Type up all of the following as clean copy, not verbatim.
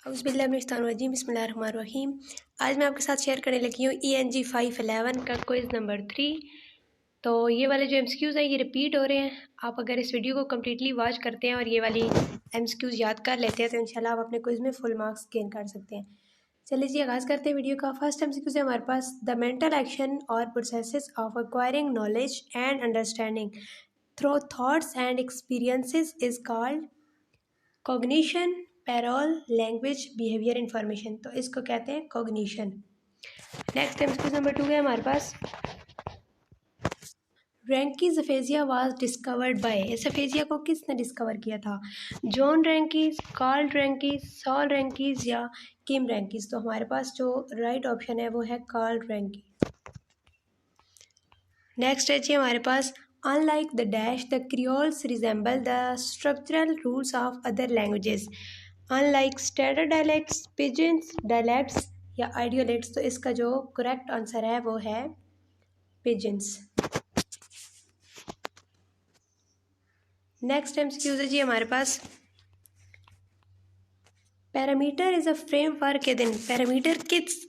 औज़ुबिल्लाहिमिनश्शैतानिर्रजीम बिस्मिल्लाहिर्रहमानिर्रहीम। आज मैं आपके साथ शेयर करने लगी हूँ ENG 511 का क्विज़ नंबर 3। तो ये वाले जो MCQs हैं ये रिपीट हो रहे हैं। आप अगर इस वीडियो को कम्प्लीटली वॉच करते हैं और ये वाली MCQs याद कर लेते हैं तो इंशाल्लाह आप अपने क्विज़ में फुल मार्क्स गेन कर सकते हैं। चलिए जी आगाज़ करते हैं वीडियो का। फर्स्ट MCQ है हमारे पास, द मेंटल एक्शन और processes of acquiring knowledge and understanding through thoughts and experiences is called cognition, parole, language, behaviour, information. तो इसको कहते हैं कॉग्निशन। नेक्स्ट MCQ नंबर 2 है हमारे पास, रैंकीज अफेजिया वाज डिस्कवर्ड बाय। इस अफेजिया को किसने डिस्कवर किया था? जॉन रैंकीज, कार्ल रैंकीज, सॉल रैंकीज या किम रैंकीज। तो हमारे पास जो राइट ऑप्शन है वो है कार्ल रैंकीज। नेक्स्ट है जी हमारे पास, unlike the dash the creoles resemble the structural rules of other languages. Unlike standard dialects, pidgins, dialects या आइडियोलेक्ट्स। तो इसका जो करेक्ट आंसर है वो है पिजन्स। नेक्स्ट MCQ है जी हमारे पास, पैरामीटर इज़ अ फ्रेमवर्क। के दिन पैरामीटर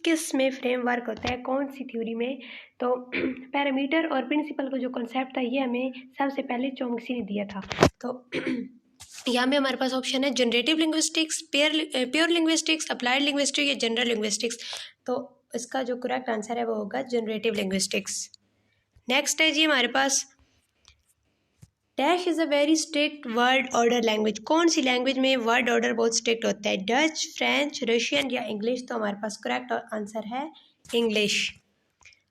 किस में फ्रेमवर्क होता है, कौन सी थ्योरी में? तो पैरामीटर और प्रिंसिपल का जो कॉन्सेप्ट था ये हमें सबसे पहले चोंग्सी ने दिया था। तो यहाँ में हमारे पास ऑप्शन है generative linguistics, pure linguistics, applied linguistics या जनरल लिंग्विस्टिक्स। तो इसका जो करेक्ट आंसर है वो होगा जनरेटिव लिंग्विस्टिक्स। नेक्स्ट है जी हमारे पास, dash is a very strict word order language. कौन सी लैंग्वेज में वर्ड ऑर्डर बहुत स्ट्रिक्ट होता है? डच, फ्रेंच, रशियन या इंग्लिश। तो हमारे पास करेक्ट आंसर है इंग्लिश।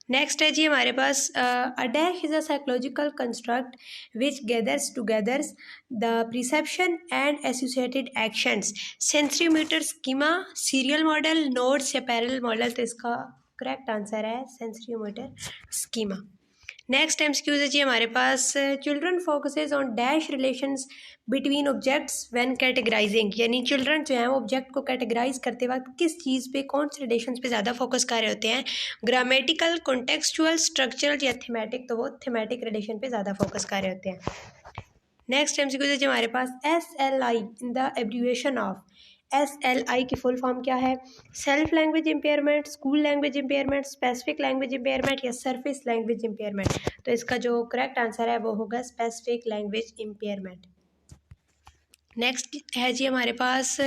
नेक्स्ट है जी हमारे पास, a dash is a psychological construct which gathers togethers the perception and associated actions. Sensorimotor, schema, serial model, nodes या पैरेलल मॉडल। तो इसका करेक्ट आंसर है सेंसरीमीटर स्कीमा। नेक्स्ट MCQ है जी हमारे पास, children focuses on dash relations between objects when categorizing. यानी children जो है वो ऑब्जेक्ट को कैटेगराइज करते वक्त किस चीज़ पे, कौन से रिलेशंस पे ज़्यादा फोकस कर रहे होते हैं? ग्रामेटिकल, कॉन्टेक्सचुअल, स्ट्रक्चरल या थीमेटिक। तो वो थीमेटिक रिलेशन पे ज़्यादा फोकस कर रहे होते हैं। नेक्स्ट MCQ है जी हमारे पास, SLI in the abbreviation of. SLI की फुल फॉर्म क्या है? Self language impairment, school language impairment, specific language impairment या सरफेस लैंग्वेज इम्पेयरमेंट। तो इसका जो करेक्ट आंसर है वो होगा स्पेसिफिक लैंग्वेज इम्पेयरमेंट। नेक्स्ट है जी हमारे पास,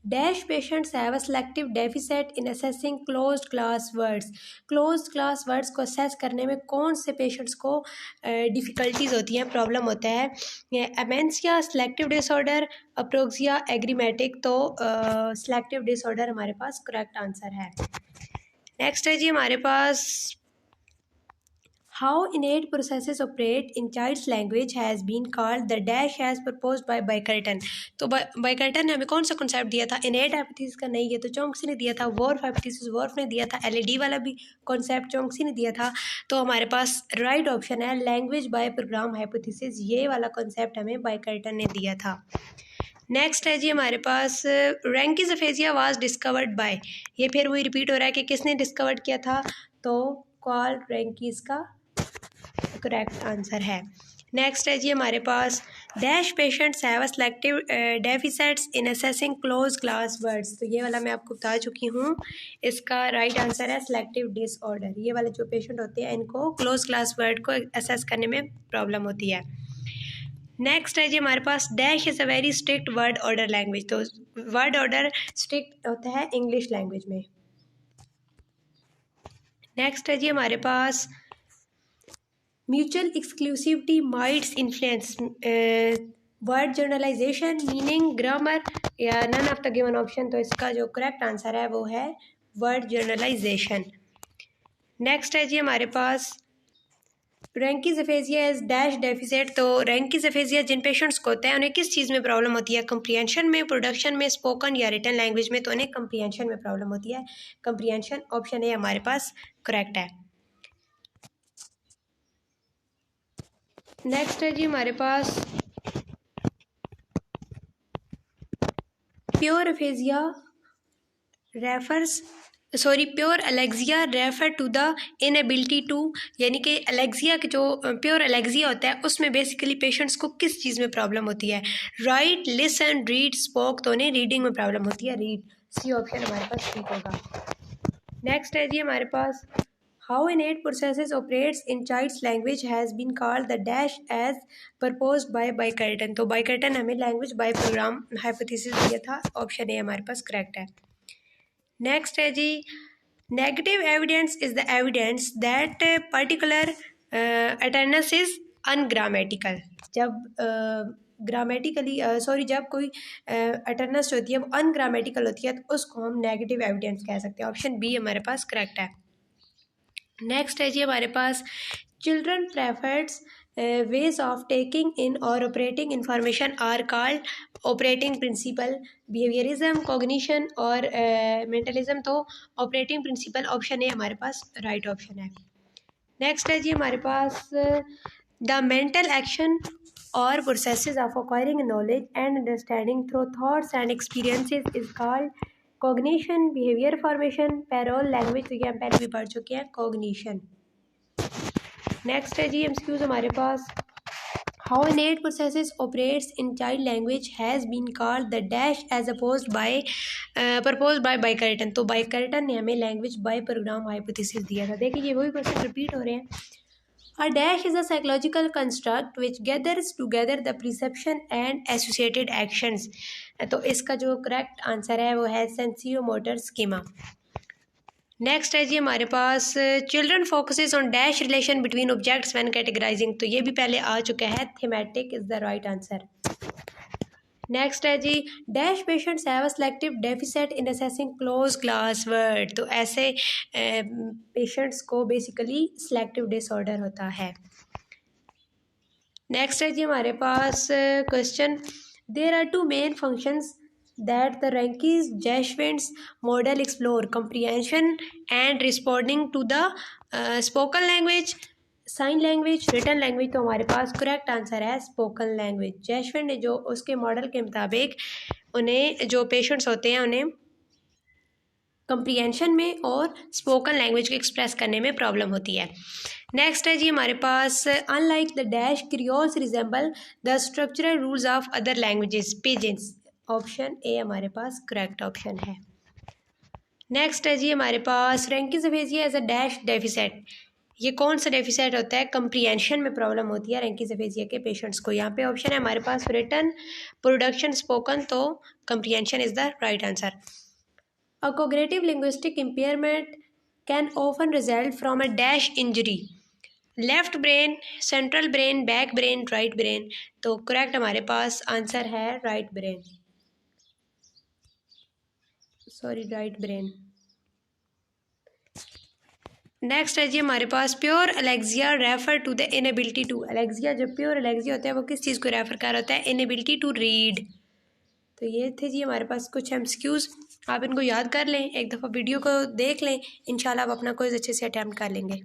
dash patients have a selective deficit in assessing closed class words. Closed class words को असेस करने में कौन से पेशेंट्स को डिफ़िकल्टीज़ होती हैं, प्रॉब्लम होता है? एमेंसिया, सेलेक्टिव डिसऑर्डर, अप्रोक्सिया, एग्रीमेटिक। तो सेलेक्टिव डिसऑर्डर हमारे पास करेक्ट आंसर है। नेक्स्ट है जी हमारे पास, How innate processes operate in child's language has been called the dash as proposed by Bickerton। तो बाइकर्टन ने हमें कौन सा कॉन्सेप्ट दिया था? इनेट हाइपोथेसिस का नहीं, ये तो चोंक्सी ने दिया था। वॉर्फ हाइपोथेसिस वॉर्फ ने दिया था। LED वाला भी कॉन्सेप्ट चोंक्सी ने दिया था। तो हमारे पास राइट ऑप्शन है लैंग्वेज बाय प्रोग्राम हाइपोथेसिस। ये वाला कॉन्सेप्ट हमें बाइकर्टन ने दिया था। नेक्स्ट है जी हमारे पास, रैंकीज अफेजिया वाज डिस्कवर्ड बाय। ये फिर वही रिपीट हो रहा है कि किसने डिस्कवर्ड किया था? तो कार्ल रैंकीज का करेक्ट आंसर है। नेक्स्ट है जी हमारे पास, dash patients have selective deficits in assessing close class words. तो ये वाला मैं आपको बता चुकी हूँ, इसका राइट आंसर है सेलेक्टिव डिसऑर्डर। ये वाले जो पेशेंट होते हैं इनको क्लोज क्लास वर्ड को असेस करने में प्रॉब्लम होती है। नेक्स्ट है जी हमारे पास, dash is a very strict word order language. तो वर्ड ऑर्डर स्ट्रिक्ट होता है इंग्लिश लैंग्वेज में। नेक्स्ट है जी हमारे पास, mutual exclusivity mights influence word generalization, meaning, grammar या none of the given option. तो इसका जो करेक्ट आंसर है वो है वर्ड जर्नलाइजेशन। नेक्स्ट है जी हमारे पास, रैंकीज अफेजिया इज डैश डेफिसिट। तो रैंकीज अफेजिया जिन पेशेंट्स को होता है उन्हें किस चीज़ में प्रॉब्लम होती है? कंप्रिहेंशन में, प्रोडक्शन में, स्पोकन या रिटन लैंग्वेज में। तो उन्हें कंप्रिहेंशन में प्रॉब्लम होती है। कंप्रिहेंशन ऑप्शन ए हमारे पास करेक्ट है। नेक्स्ट है जी हमारे पास, pure aphasia pure alexia refer to the inability to. यानी कि एलेक्सिया के जो प्योर एलेक्सिया होता है उसमें बेसिकली पेशेंट्स को किस चीज़ में प्रॉब्लम होती है? Right, listen, read, spoke. तो उन्हें रीडिंग में प्रॉब्लम होती है, रीड। सी ऑप्शन हमारे पास ठीक होगा। नेक्स्ट है जी हमारे पास, how innate processes operates in child's language has been called the dash as proposed by Bye-Curtin। तो Bye-Curtin हमें लैंग्वेज बाय प्रोग्राम हाइपोथेसिस दिया था, ऑप्शन ए हमारे पास करेक्ट है। नेक्स्ट है जी, negative evidence is the evidence that particular attendance is ungrammatical. जब ग्रामेटिकली जब कोई अटेंडेंस होती है वो अनग्रामेटिकल होती है तो उसको हम नेगेटिव एविडेंस कह सकते हैं, ऑप्शन बी हमारे पास करेक्ट है। नेक्स्ट है जी हमारे पास, children prefers ways of taking in और operating information are called operating principle. Behaviourism, cognition और मेंटलिज्म, तो ऑपरेटिंग प्रिंसिपल ऑप्शन ए हमारे पास राइट ऑप्शन है। नेक्स्ट है जी हमारे पास, द मेंटल एक्शन और processes of acquiring knowledge and understanding through thoughts and experiences is called cognition, behaviour formation, parole, language, तो ये हम पहले भी पढ़ चुके हैं, कॉग्निशन। नेक्स्ट है जी एमसीक्यूज हमारे पास, how innate processes operates in child language has been called the dash as proposed by Bye-Curtin। तो Bye-Curtin ने हमें लैंग्वेज बाय प्रोग्राम हाइपोथेसिस दिया था। देखिए ये वही क्वेश्चन रिपीट हो रहे हैं। A dash is a psychological construct which gathers together the perception and associated actions। तो इसका जो करेक्ट आंसर है वो है सेंसियोमोटर स्कीमा। नेक्स्ट है जी हमारे पास, children focuses on dash relation between objects when categorizing, तो ये भी पहले आ चुका है, thematic is the right answer. Next है जी, dash patients have a selective deficit in assessing close class word, तो ऐसे पेशेंट्स को बेसिकली सिलेक्टिव डिसऑर्डर होता है। नेक्स्ट है जी हमारे पास question, there are two main functions that the Rankine-Jashwins model explore: comprehension and responding to the spoken language, sign language, written language, तो हमारे पास करेक्ट आंसर है स्पोकन लैंग्वेज। जैशविन ने जो उसके मॉडल के मुताबिक उन्हें जो पेशेंट्स होते हैं उन्हें कंप्रीहेंशन में और स्पोकन लैंग्वेज को एक्सप्रेस करने में प्रॉब्लम होती है। नेक्स्ट है जी हमारे पास, unlike the dash creoles resemble the structural rules of other languages pidgins, option A हमारे पास करेक्ट ऑप्शन है। नेक्स्ट है जी हमारे पास, रैंकिसफेजिया एज अ डैश डेफिसिट, ये कौन सा डेफिसिट होता है? कंप्रीहेंशन में प्रॉब्लम होती है रैंकिसफेजिया के पेशेंट्स को। यहाँ पे ऑप्शन है हमारे पास रिटन, प्रोडक्शन, स्पोकन, तो comprehension is the right answer. A cognitive linguistic impairment can often result from a dash injury, left brain, central brain, back brain, right brain, तो करेक्ट हमारे पास आंसर है right brain, right brain. Next है जी हमारे पास, pure alexia refer to the inability to, alexia जब pure alexia होता है वो किस चीज़ को रेफर कर होता है? Inability to read. तो ये थे जी हमारे पास कुछ एमसीक्यूज़, आप इनको याद कर लें, एक दफ़ा वीडियो को देख लें, इंशाल्लाह आप अपना क्विज़ अच्छे से अटैम्प्ट कर लेंगे।